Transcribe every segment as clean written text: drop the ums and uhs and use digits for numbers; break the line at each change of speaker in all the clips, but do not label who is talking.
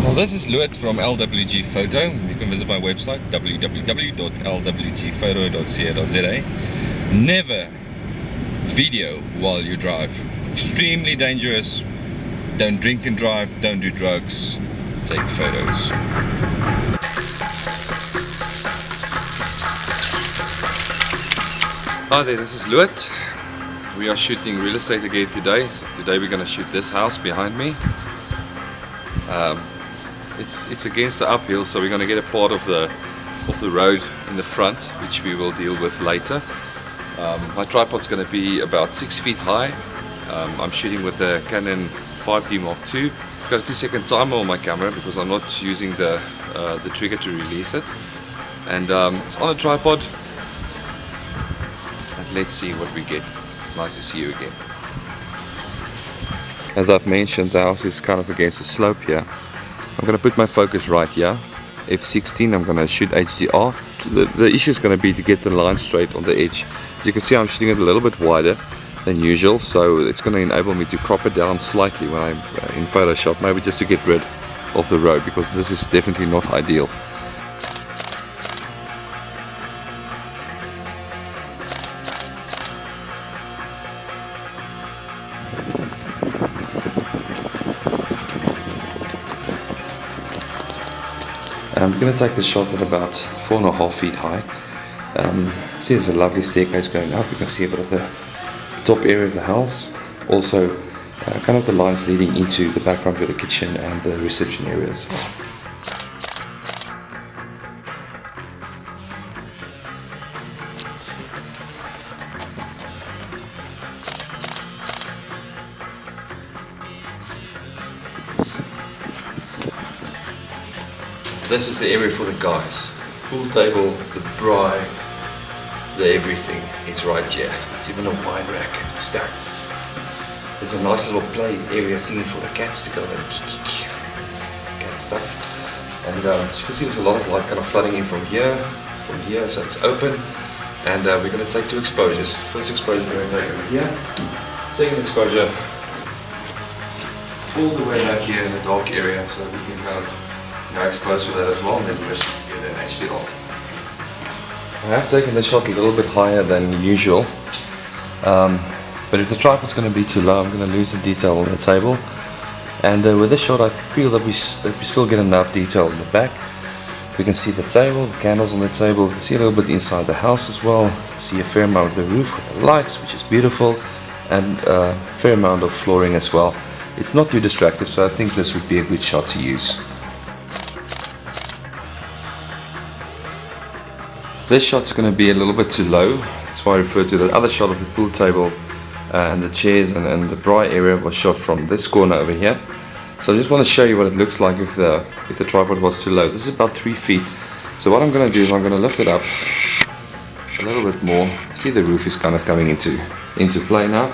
Well, this is Louis from LWG Photo. You can visit my website www.lwgphoto.co.za. Never video while you drive. Extremely dangerous. Don't drink and drive, don't do drugs, take photos. Hi there, this is Louis. We are shooting real estate again today. So today we're going to shoot this house behind me. It's against the uphill, so we're going to get a part of the road in the front, which we will deal with later. My tripod's going to be about 6 feet high. I'm shooting with a Canon 5D Mark II. I've got a 2-second timer on my camera because I'm not using the trigger to release it. And it's on a tripod. And let's see what we get. It's nice to see you again. As I've mentioned, the house is kind of against the slope here. I'm going to put my focus right here, f16. I'm going to shoot HDR. The issue is going to be to get the line straight on the edge. As you can see, I'm shooting it a little bit wider than usual, so it's going to enable me to crop it down slightly when I'm in Photoshop, maybe just to get rid of the road, because this is definitely not ideal. I'm going to take the shot at about 4.5 feet high. See, there's a lovely staircase going up. You can see a bit of the top area of the house. Also, kind of the lines leading into the background with the kitchen and the reception areas. This is the area for the guys. Pool table, the braai, the everything is right here. There's even a wine rack stacked. There's a nice little play area theme for the cats to go and cat stuff. And as you can see, there's a lot of light kind of flooding in from here, so it's open. And we're going to take 2 exposures. First exposure we're going to take over here. Second exposure all the way back here in the dark area, so we can kind of expose with that as well, and then we'll get an HDR. I have taken the shot a little bit higher than usual, but if the tripod's going to be too low, I'm going to lose the detail on the table. And with this shot, I feel that we still get enough detail in the back. We can see the table, the candles on the table. We can see a little bit inside the house as well. See a fair amount of the roof with the lights, which is beautiful, and a fair amount of flooring as well. It's not too distractive, so I think this would be a good shot to use. This shot's going to be a little bit too low. That's why I refer to the other shot of the pool table and the chairs and the braai area was shot from this corner over here. So I just want to show you what it looks like if the tripod was too low. This is about 3 feet. So what I'm going to do is I'm going to lift it up a little bit more. See, the roof is kind of coming into play now.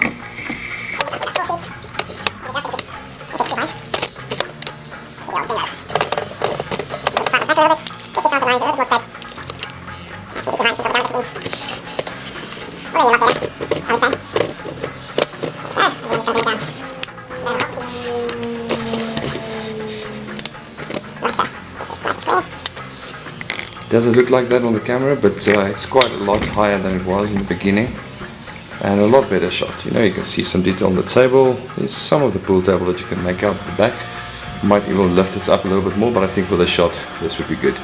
Doesn't look like that on the camera, but it's quite a lot higher than it was in the beginning, and a lot better shot. You know, you can see some detail on the table. There's some of the pool table that you can make out at the back. You might even lift this up a little bit more, but I think for the shot this would be good.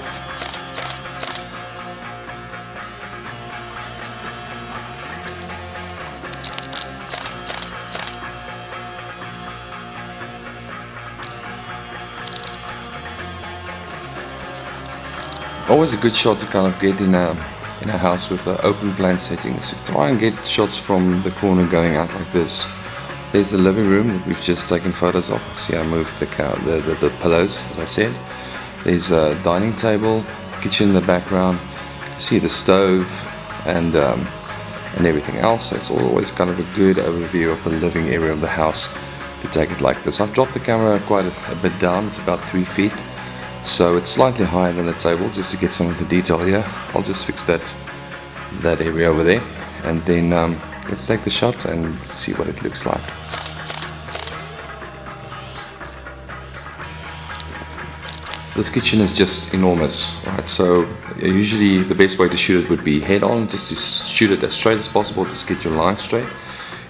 Always a good shot to kind of get in a house with open plan settings. So try and get shots from the corner going out like this. There's the living room that we've just taken photos of. See, I moved the pillows, as I said. There's a dining table, kitchen in the background. You can see the stove and everything else. So it's always kind of a good overview of the living area of the house to take it like this. I've dropped the camera quite a bit down. It's about 3 feet. So it's slightly higher than the table, just to get some of the detail here. I'll just fix that area over there, and then let's take the shot and see what it looks like. This kitchen is just enormous, right? So usually the best way to shoot it would be head on, just to shoot it as straight as possible, just get your line straight.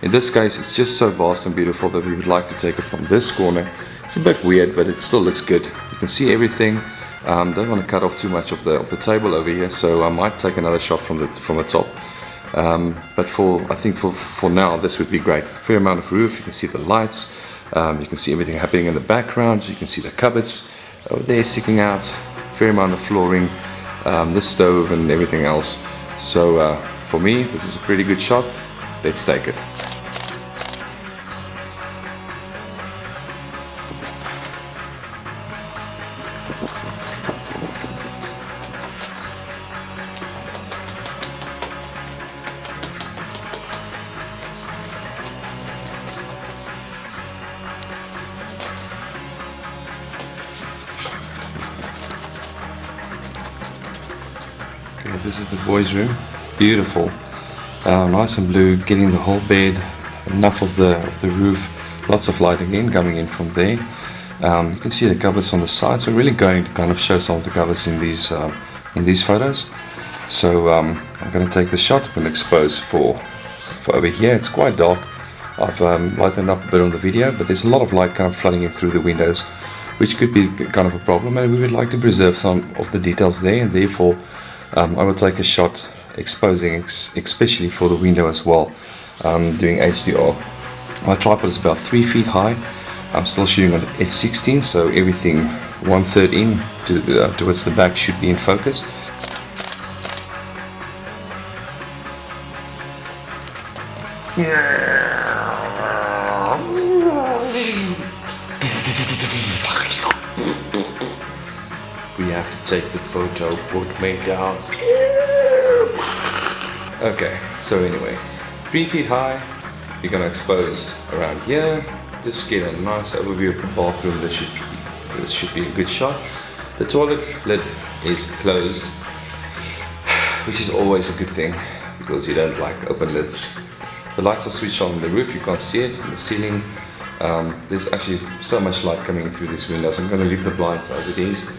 In this case, it's just so vast and beautiful that we would like to take it from this corner. It's a bit weird, but it still looks good. You can see everything. Don't want to cut off too much of the table over here, so I might take another shot from the top. But I think for now, this would be great. Fair amount of roof. You can see the lights. You can see everything happening in the background. You can see the cupboards over there sticking out. Fair amount of flooring, the stove and everything else. So for me, this is a pretty good shot. Let's take it. Okay, this is the boys' room. Beautiful, nice and blue. Getting the whole bed, enough of the roof, lots of light again coming in from there. You can see the cupboards on the side. So we're really going to kind of show some of the cupboards in these photos. So I'm going to take the shot. I'm going to expose for over here. It's quite dark. I've lightened up a bit on the video, but there's a lot of light kind of flooding in through the windows, which could be kind of a problem, and we would like to preserve some of the details there, and therefore I will take a shot exposing especially for the window as well, doing HDR. My tripod is about 3 feet high. I'm still shooting on f/16, so everything 1/3 in towards the back should be in focus. We have to take the photo, put me down. Okay, so anyway, 3 feet high, you're gonna expose around here. Just get a nice overview of the bathroom. This should be a good shot. The toilet lid is closed, which is always a good thing because you don't like open lids. The lights are switched on the roof, you can't see it, in the ceiling. There's actually so much light coming in through these windows. I'm going to leave the blinds as it is.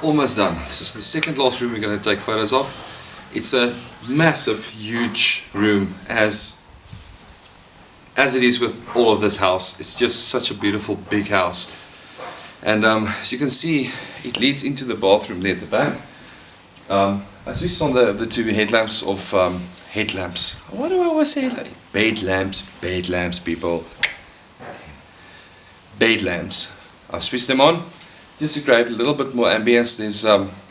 Almost done. This is the second last room we're going to take photos of. It's a massive, huge room, as it is with all of this house. It's just such a beautiful big house, and as you can see, it leads into the bathroom there at the back. I switched on the two headlamps of headlamps. What do I always say? Bed lamps, people. Bed lamps. I've switched them on just to create a little bit more ambience.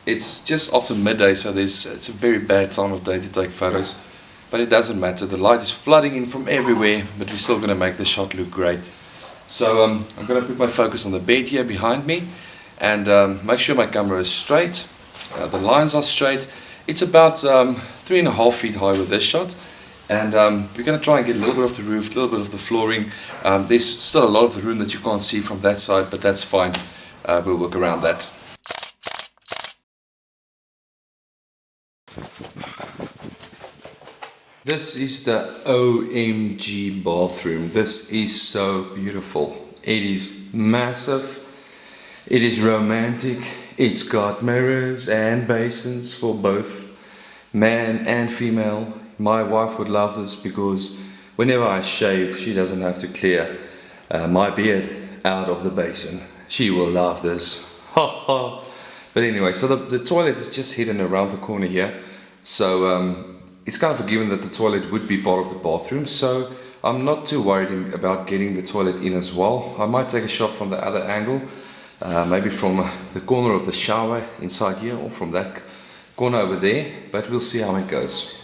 It's just after midday, so it's a very bad time of day to take photos. But it doesn't matter, the light is flooding in from everywhere, but we're still going to make the shot look great. So I'm going to put my focus on the bed here behind me, and make sure my camera is straight, the lines are straight. It's about 3.5 feet high with this shot, and we're going to try and get a little bit of the roof, a little bit of the flooring. There's still a lot of the room that you can't see from that side, but that's fine, we'll work around that. This is the OMG bathroom. This is so beautiful. It is massive. It is romantic. It's got mirrors and basins for both man and female. My wife would love this because whenever I shave, she doesn't have to clear my beard out of the basin. She will love this. Ha ha. But anyway, so the toilet is just hidden around the corner here. So it's kind of a given that the toilet would be part of the bathroom, so I'm not too worried about getting the toilet in as well. I might take a shot from the other angle, maybe from the corner of the shower inside here, or from that corner over there, but we'll see how it goes.